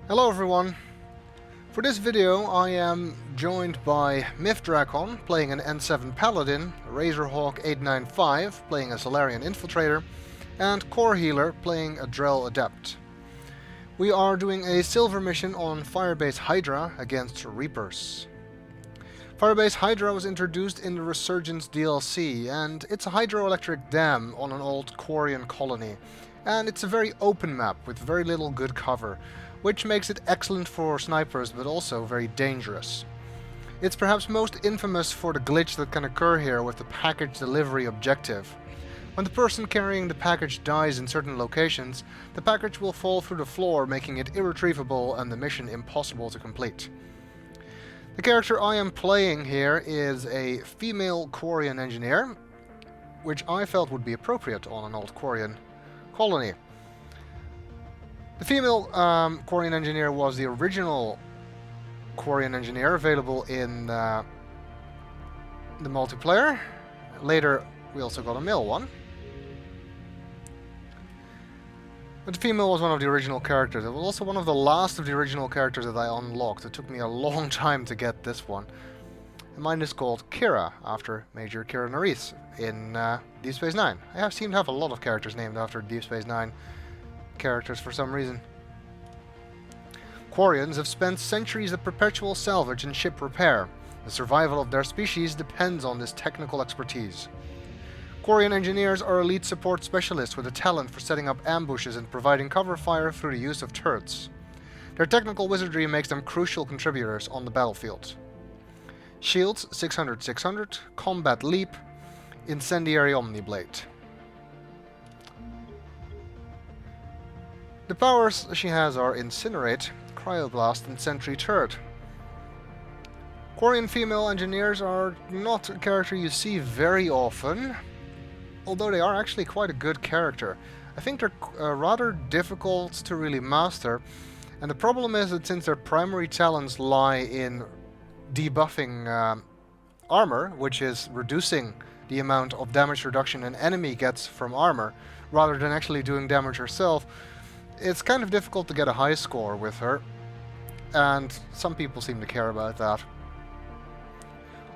Hello everyone! For this video I am joined by Myth-Drakon playing an N7 Paladin, Razorhawk 895 playing a Solarian Infiltrator, and Core Healer playing a Drell Adept. We are doing a silver mission on Firebase Hydra against Reapers. Firebase Hydra was introduced in the Resurgence DLC, and it's a hydroelectric dam on an old quarian colony. And it's a very open map with very little good cover, which makes it excellent for snipers but also very dangerous. It's perhaps most infamous for the glitch that can occur here with the package delivery objective. When the person carrying the package dies in certain locations, the package will fall through the floor, making it irretrievable and the mission impossible to complete. The character I am playing here is a female quarian engineer, which I felt would be appropriate on an old quarian colony. The female quarian engineer was the original quarian engineer available in the multiplayer. Later we also got a male one. But the female was one of the original characters. It was also one of the last of the original characters that I unlocked. It took me a long time to get this one. And mine is called Kira, after Major Kira Nerys in Deep Space Nine. I seem to have a lot of characters named after Deep Space Nine characters for some reason. Quarians have spent centuries of perpetual salvage and ship repair. The survival of their species depends on this technical expertise. Quarian engineers are elite support specialists with a talent for setting up ambushes and providing cover fire through the use of turrets. Their technical wizardry makes them crucial contributors on the battlefield. Shields 600-600, Combat Leap, Incendiary Omniblade. The powers she has are Incinerate, Cryoblast, and Sentry Turret. Quarian female engineers are not a character you see very often, although they are actually quite a good character. I think they're rather difficult to really master, and the problem is that since their primary talents lie in debuffing armor, which is reducing the amount of damage reduction an enemy gets from armor, rather than actually doing damage herself, it's kind of difficult to get a high score with her, and some people seem to care about that.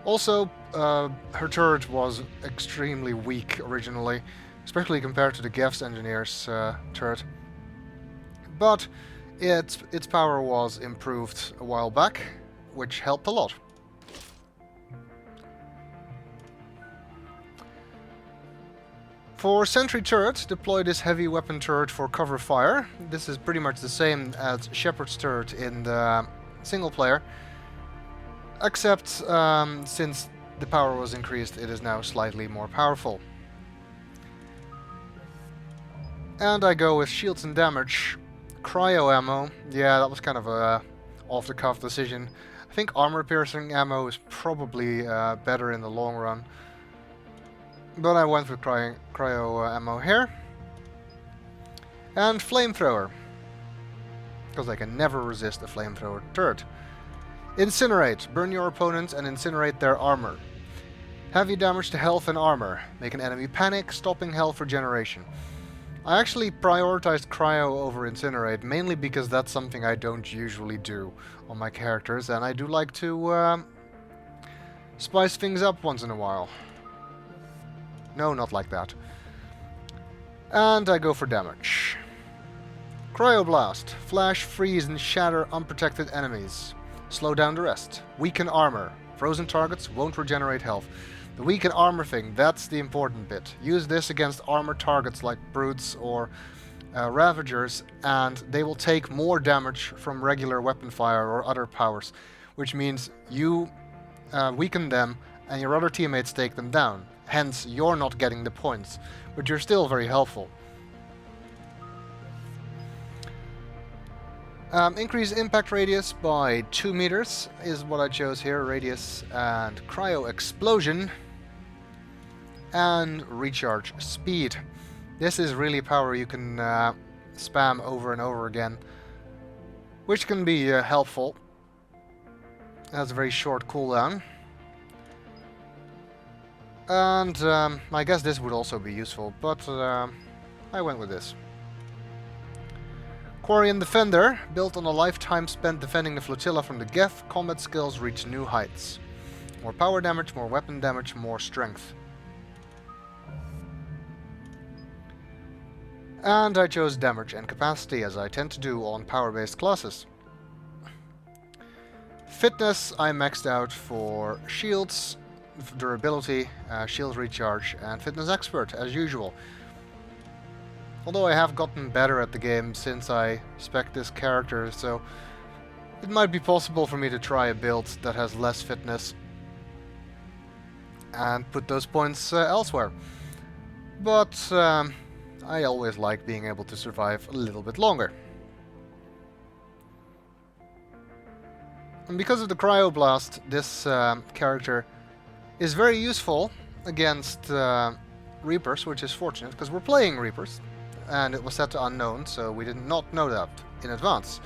Also, her turret was extremely weak originally, especially compared to the Geth engineer's turret. But its power was improved a while back, which helped a lot. For Sentry Turret, deploy this heavy weapon turret for cover fire. This is pretty much the same as Shepherd's Turret in the single player, except since the power was increased, it is now slightly more powerful. And I go with shields and damage. Cryo ammo, yeah, that was kind of a off-the-cuff decision. I think armor-piercing ammo is probably better in the long run. But I went with cryo ammo here. And flamethrower, because I can never resist a flamethrower turret. Incinerate, burn your opponents and incinerate their armor. Heavy damage to health and armor, make an enemy panic, stopping health regeneration. I actually prioritized cryo over incinerate, mainly because that's something I don't usually do on my characters, and I do like to spice things up once in a while. No, not like that. And I go for damage. Cryoblast. Flash, freeze, and shatter unprotected enemies. Slow down the rest. Weaken armor. Frozen targets won't regenerate health. The weaken armor thing, that's the important bit. Use this against armor targets like brutes or ravagers, and they will take more damage from regular weapon fire or other powers, which means you weaken them and your other teammates take them down. Hence, you're not getting the points, but you're still very helpful. Increase impact radius by 2 meters is what I chose here. Radius and cryo explosion. And recharge speed. This is really power you can spam over and over again, which can be helpful. It has a very short cooldown. And I guess this would also be useful, but I went with this. Quarian Defender, built on a lifetime spent defending the flotilla from the Geth, combat skills reach new heights. More power damage, more weapon damage, more strength. And I chose damage and capacity, as I tend to do on power-based classes. Fitness, I maxed out for shields, durability, shield recharge, and fitness expert, as usual. Although I have gotten better at the game since I spec'd this character, so it might be possible for me to try a build that has less fitness and put those points elsewhere. But I always like being able to survive a little bit longer. And because of the cryoblast, this character is very useful against Reapers, which is fortunate, because we're playing Reapers. And it was set to unknown, so we did not know that in advance.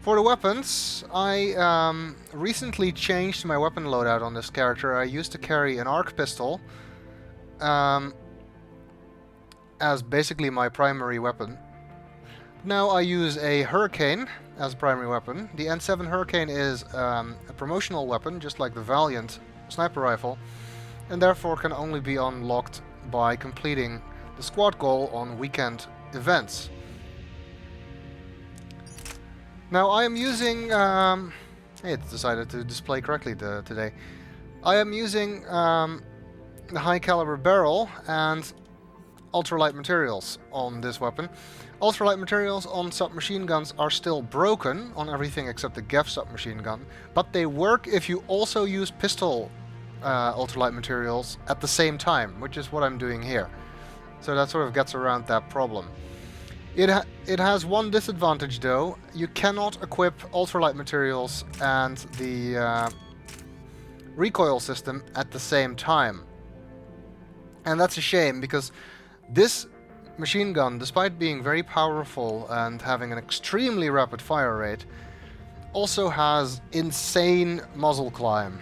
For the weapons, I recently changed my weapon loadout on this character. I used to carry an arc pistol as basically my primary weapon. Now I use a Hurricane as a primary weapon. The N7 Hurricane is a promotional weapon, just like the Valiant sniper rifle, and therefore can only be unlocked by completing the squad goal on weekend events. Now I am using... it decided to display correctly today. I am using the high caliber barrel and ultralight materials on this weapon. Ultralight materials on submachine guns are still broken on everything except the Geth submachine gun, but they work if you also use pistol ultralight materials at the same time, which is what I'm doing here. So that sort of gets around that problem. It has one disadvantage though. You cannot equip ultralight materials and the recoil system at the same time. And that's a shame, because this machine gun, despite being very powerful and having an extremely rapid fire rate, also has insane muzzle climb.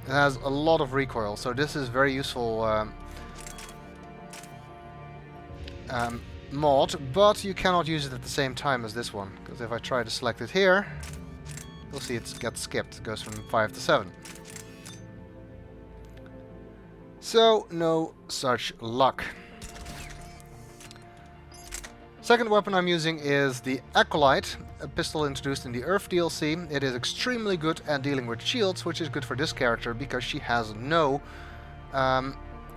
It has a lot of recoil, so this is very useful mod, but you cannot use it at the same time as this one, because if I try to select it here, you'll see it gets skipped. It goes from 5 to 7. So, no such luck. Second weapon I'm using is the Acolyte, a pistol introduced in the Earth DLC. It is extremely good at dealing with shields, which is good for this character because she has no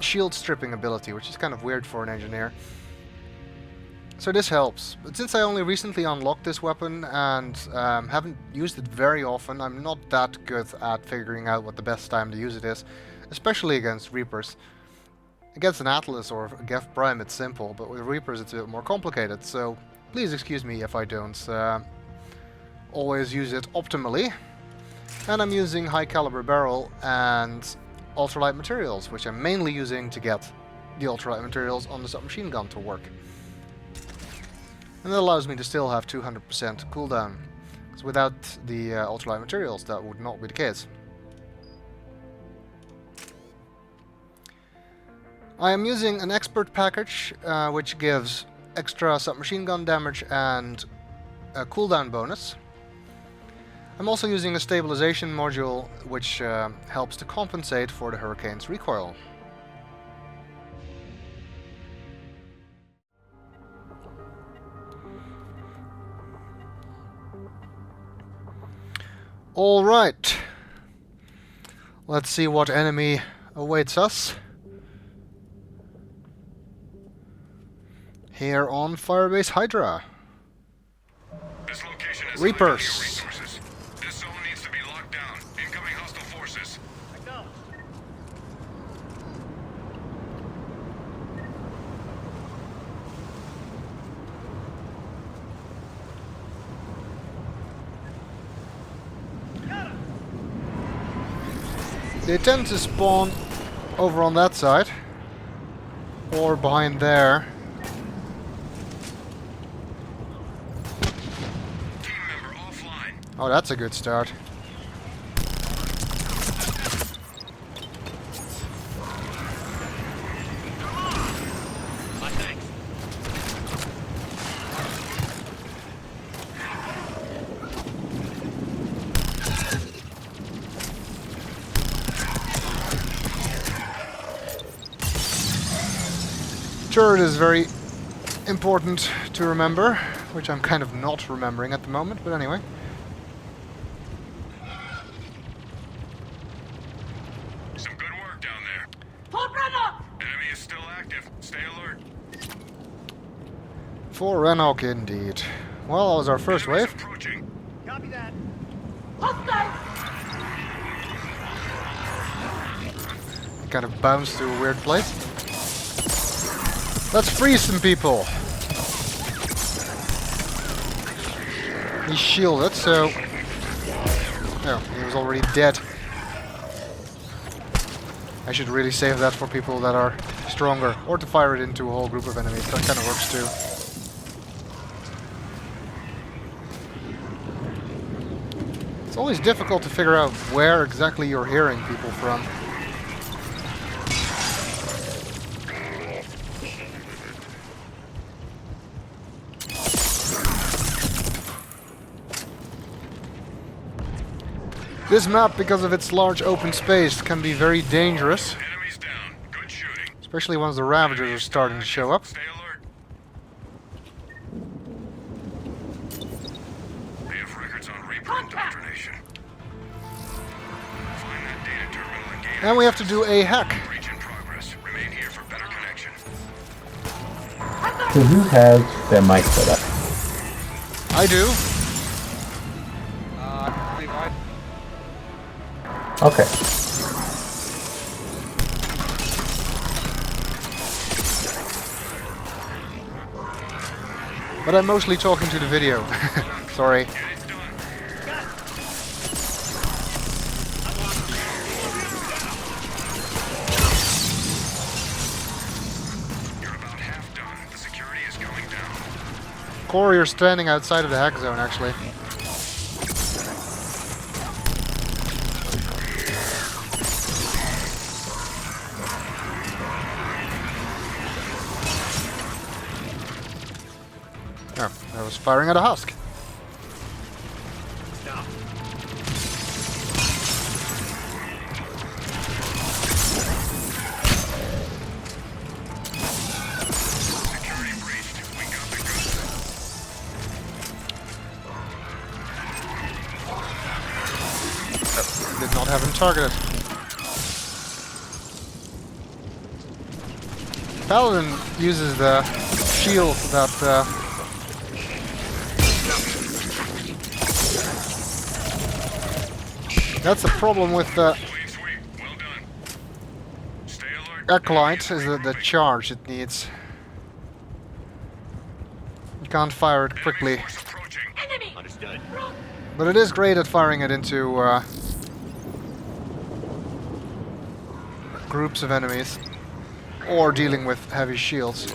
shield stripping ability, which is kind of weird for an engineer. So this helps. But since I only recently unlocked this weapon and haven't used it very often, I'm not that good at figuring out what the best time to use it is, especially against Reapers. Against an Atlas or a Geth Prime it's simple, but with Reapers it's a bit more complicated, so please excuse me if I don't always use it optimally. And I'm using high caliber barrel and ultralight materials, which I'm mainly using to get the ultralight materials on the submachine gun to work. And that allows me to still have 200% cooldown, because without the ultralight materials that would not be the case. I am using an expert package, which gives extra submachine gun damage and a cooldown bonus. I'm also using a stabilization module, which helps to compensate for the Hurricane's recoil. Alright, let's see what enemy awaits us here on Firebase Hydra. This location is Reapers. resources. This zone needs to be locked down. Incoming hostile forces. They tend to spawn over on that side or behind there. Team member offline. Oh, that's a good start. turret is very important to remember, which I'm kind of not remembering at the moment, but anyway. Some good work down there. Enemy is still active. Stay alert. For Renok indeed. Well, that was our first Enemies wave. approaching. Copy that. It kind of bounced to a weird place. Let's freeze some people. He's shielded, so... Oh, he was already dead. I should really save that for people that are stronger, or to fire it into a whole group of enemies. That kind of works too. It's always difficult to figure out where exactly you're hearing people from. This map, because of its large open space, can be very dangerous. Enemies down. Good shooting. Especially once the Ravagers are starting to show up. Stay alert. They have records on Reaper indoctrination. Find that data terminal and gain And we have to do a hack. breach in progress. Remain here for better connection. So who has their mic set up? I do. Okay. But I'm mostly talking to the video. Sorry. Get it done. You're about half done. The security is going down. Corey, you're standing outside of the hack zone, actually. Oh, I was firing at a husk. Security breached. We got the goods. Did not have him targeted. Paladin uses the shield that that's the problem with the Wave sweep. Well done. Stay alert. Acolyte, is the charge it needs. You can't fire it quickly, Force approaching. Understood. but it is great at firing it into groups of enemies or dealing with heavy shields.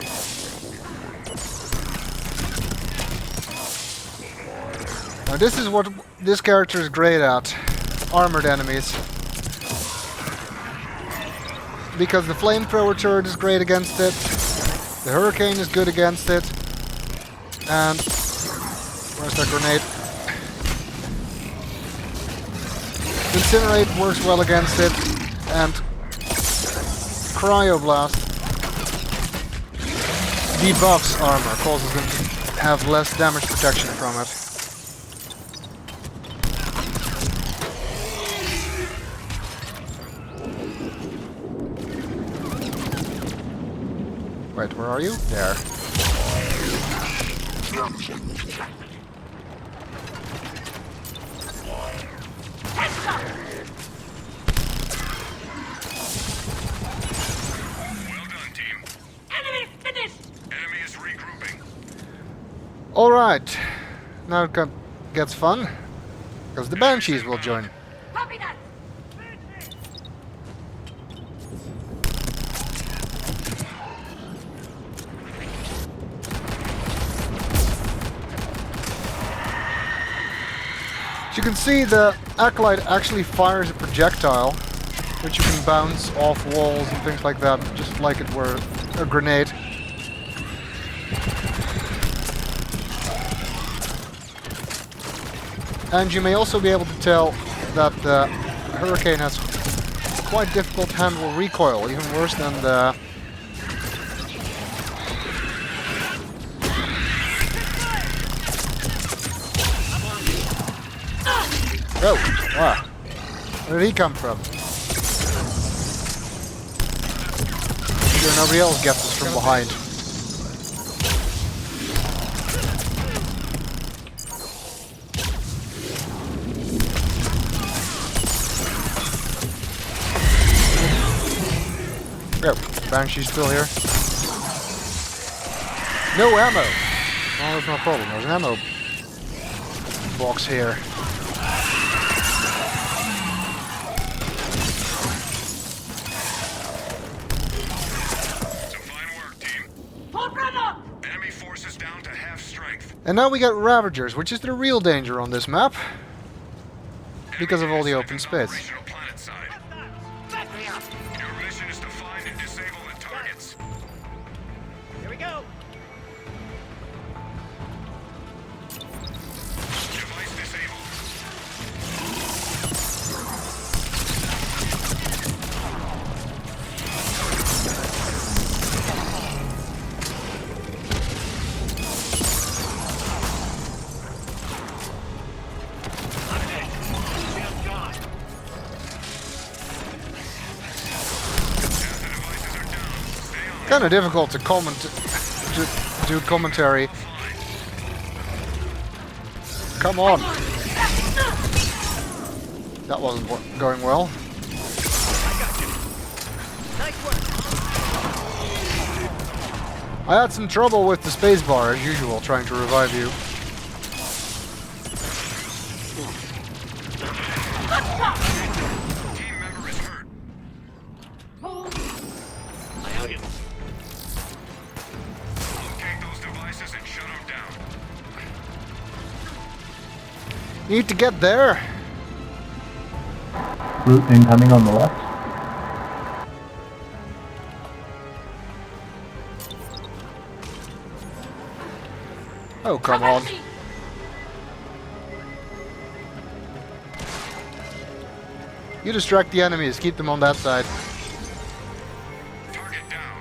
Now this is what this character is great at. Armored enemies. Because the flamethrower turret is great against it, the hurricane is good against it, and where's that grenade? Incinerate works well against it, and Cryoblast debuffs armor, causes them to have less damage protection from it. Wait, where are you? There. Well done, team. Enemy finished! Enemy is regrouping. Alright, now it gets fun, because the Banshees will join. Copy that! As you can see, the Acolyte actually fires a projectile, which you can bounce off walls and things like that, just like it were a grenade. And you may also be able to tell that the Hurricane has quite difficult to handle recoil, even worse than the Oh, wow. Where did he come from? Sure, nobody else gets us from behind. Oh, Banshee's still here. No ammo! Well, that's no problem. There's an ammo box here. Some fine work, team. Fortbrunner! Enemy forces down to half strength. And now we got Ravagers, which is the real danger on this map. Because of all the open space. Operational planet side. Back me up! Your mission is to find and disable the targets. Here we go! Device disabled. Shield's gone! As the devices are down, stay on. Kind of difficult to do commentary. Come on. That wasn't going well. Nice work! I had some trouble with the spacebar as usual, trying to revive you. Team member is hurt. I have you. Locate those devices and shut them down. Need to get there. Route incoming on the left. Oh, come on. You distract the enemies, keep them on that side. Target down.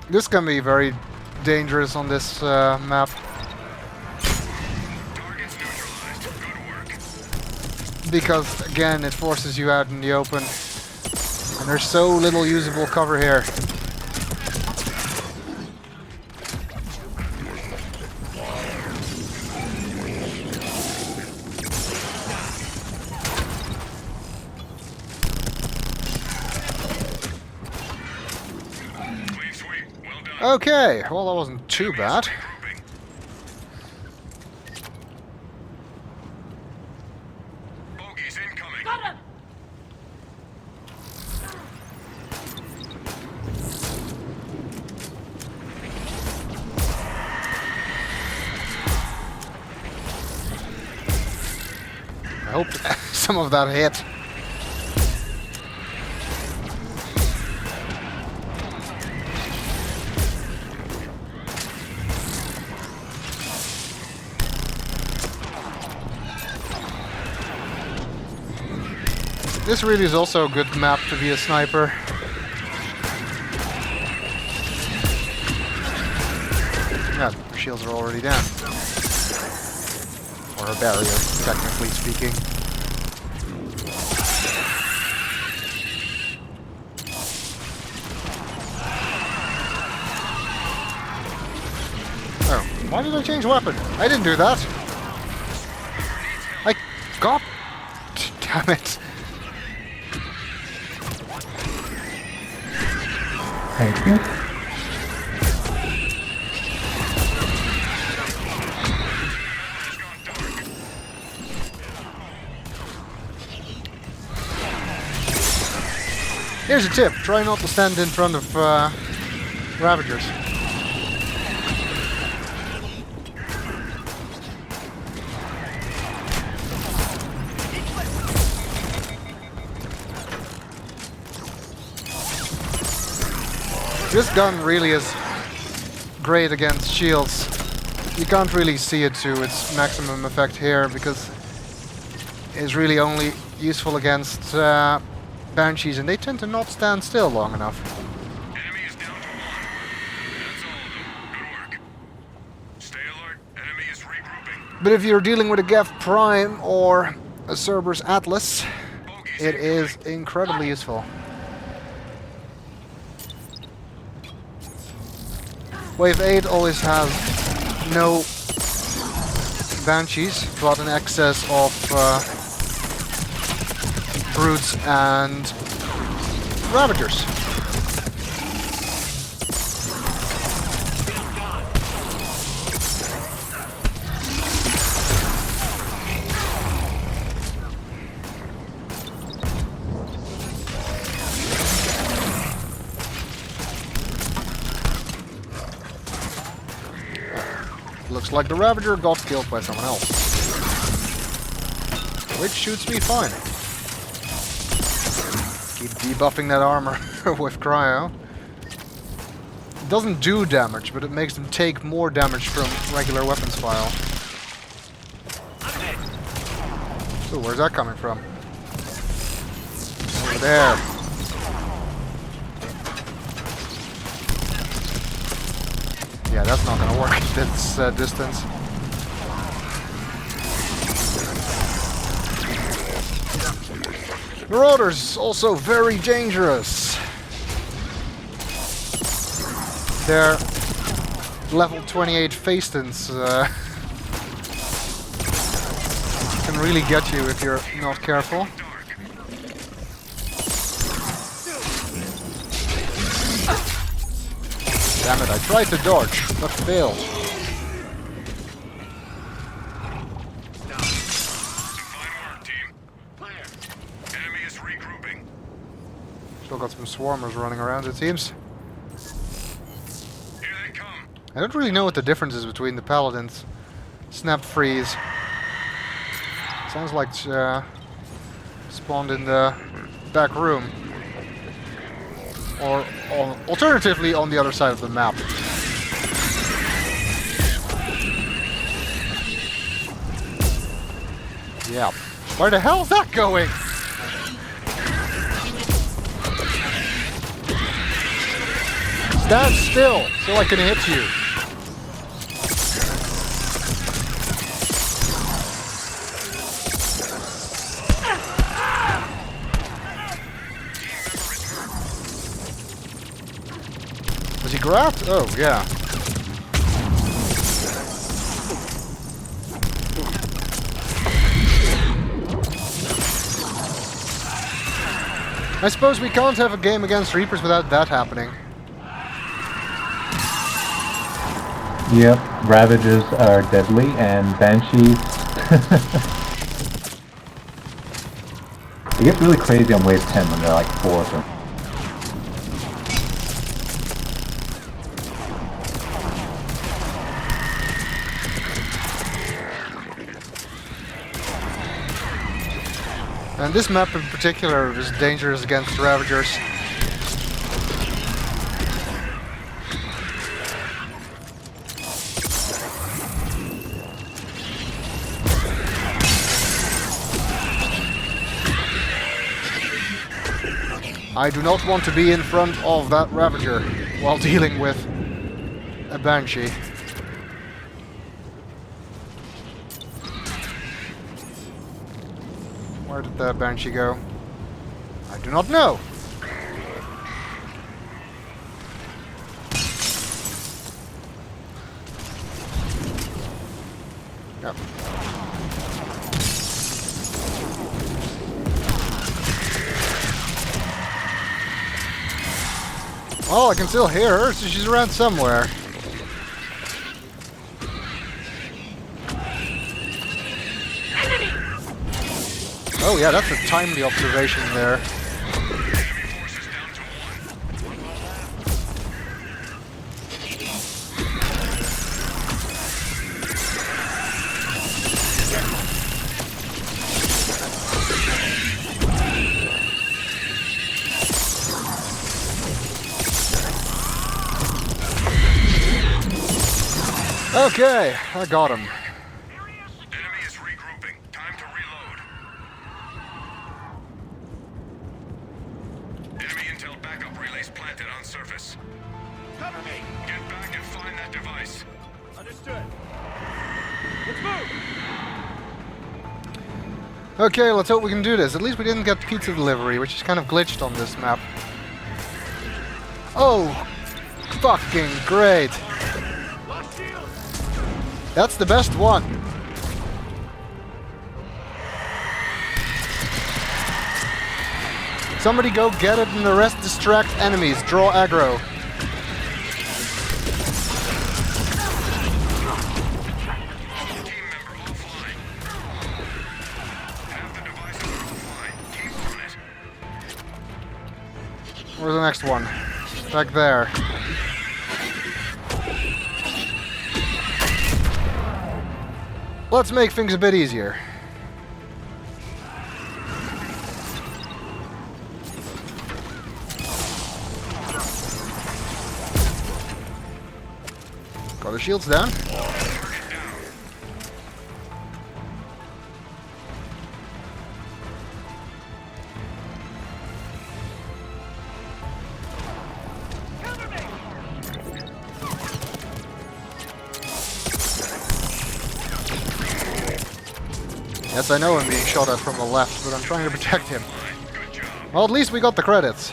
This can be very dangerous on this map. Targets neutralized. Good work. Because, again, it forces you out in the open. And there's so little usable cover here. Clean sweep. Well done. Okay, well that wasn't too bad. Regrouping. Bogies incoming. Got him! I hope some of that hit. This really is also a good map to be a sniper. Yeah, the shields are already down. Or a barrier, technically speaking. Oh, why did I change weapon? I didn't do that. I got... Damn it. Thank you. Here's a tip, try not to stand in front of Ravagers. This gun really is great against shields. You can't really see it to its maximum effect here because it's really only useful against Banshees, and they tend to not stand still long enough. Enemy is down to one. That's all of them. Good work. Stay alert. Enemy is regrouping. But if you're dealing with a Geth Prime or a Cerberus Atlas, Bogeys it is incoming. incredibly useful. Wave 8 always has no Banshees, but an excess of Brutes and Ravagers. Looks like the Ravager got killed by someone else. Which shoots me fine. Keep debuffing that armor with cryo. It doesn't do damage, but it makes them take more damage from regular weapons file. So where's that coming from? Over there. Yeah, that's not gonna work at this distance. Marauders, also very dangerous. They're level 28 Facetons can really get you if you're not careful. Damn it, I tried to dodge, but failed. Still got some swarmers running around, it seems. Here they come. I don't really know what the difference is between the paladins. Snapped freeze. Sounds like spawned in the back room. Or alternatively on the other side of the map. Yeah. Where the hell is that going? Stand still so I can hit you. Was he grabbed? Oh, yeah. I suppose we can't have a game against Reapers without that happening. Yep, Ravages are deadly, and Banshees. It gets really crazy on wave 10 when there are like 4 of them. And this map in particular is dangerous against Ravagers. I do not want to be in front of that Ravager while dealing with a Banshee. Where did the Banshee go? I do not know. Yep. Well, I can still hear her, so she's around somewhere. Oh yeah, that's a timely observation there. Okay, I got him. Enemy is regrouping. Time to reload. Cover me! Get back and find that device. Understood. Let's move! Okay, let's hope we can do this. At least we didn't get pizza delivery, which is kind of glitched on this map. Oh! Fucking great! Lost shield! That's the best one! Somebody go get it and the rest distract enemies. Draw aggro. Team member offline. Have the devices offline. Keep on it. Where's the next one? Back there. Let's make things a bit easier. Got the shields down. Cover me! Yes, I know I'm being shot at from the left, but I'm trying to protect him. Good job. Well, at least we got the credits.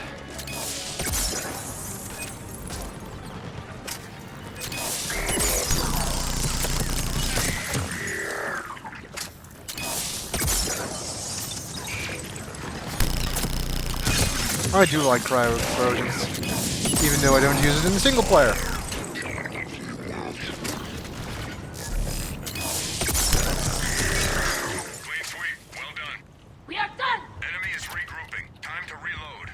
I do like cryo explosions, even though I don't use it in the single player. Clean sweep. Well done. We are done! Enemy is regrouping. Time to reload.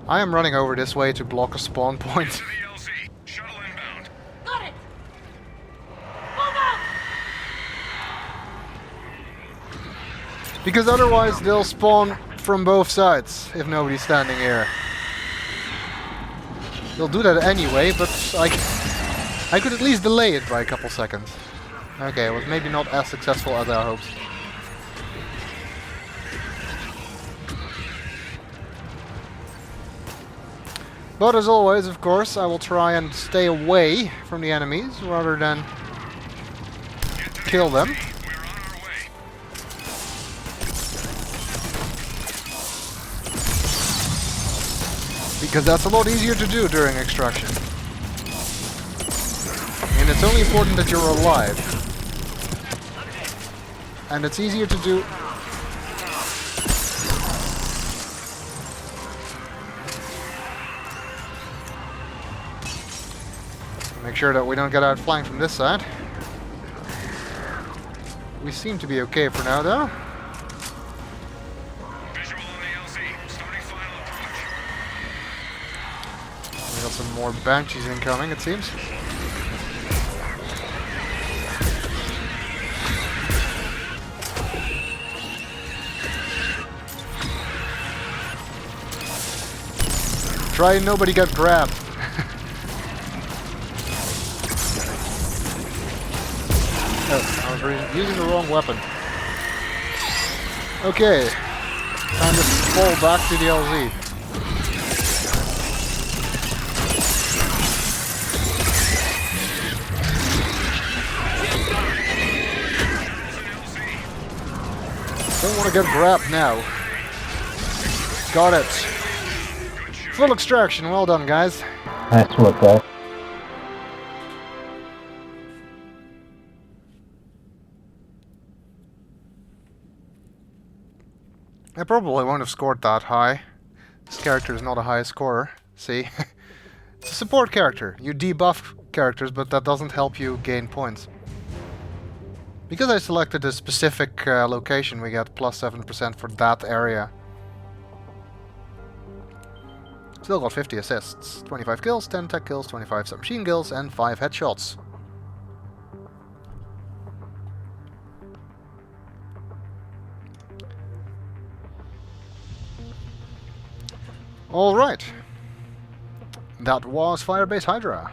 I am running over this way to block a spawn point. To the LZ. Shuttle inbound. Got it! Move out! Because otherwise they'll spawn from both sides if nobody's standing here. They'll do that anyway, but I could at least delay it by a couple seconds. Okay, it was maybe not as successful as I hoped. But as always, of course, I will try and stay away from the enemies rather than kill them. We're on our way. Because that's a lot easier to do during extraction. And it's only important that you're alive. And it's easier to do... Make sure that we don't get outflanked from this side. We seem to be okay for now, though. Visual on the LZ. Starting final approach. We got some more banshees incoming, it seems. Try and nobody get grabbed. Oh, I was using the wrong weapon. Okay, time to fall back to the LZ. Don't want to get grabbed now. Got it. Full extraction, well done, guys. Nice work, guys. I probably won't have scored that high. This character is not a high scorer. See? It's a support character. You debuff characters, but that doesn't help you gain points. Because I selected a specific location, we get plus 7% for that area. Still got 50 assists. 25 kills, 10 tech kills, 25 submachine kills, and 5 headshots. Alright. That was Firebase Hydra.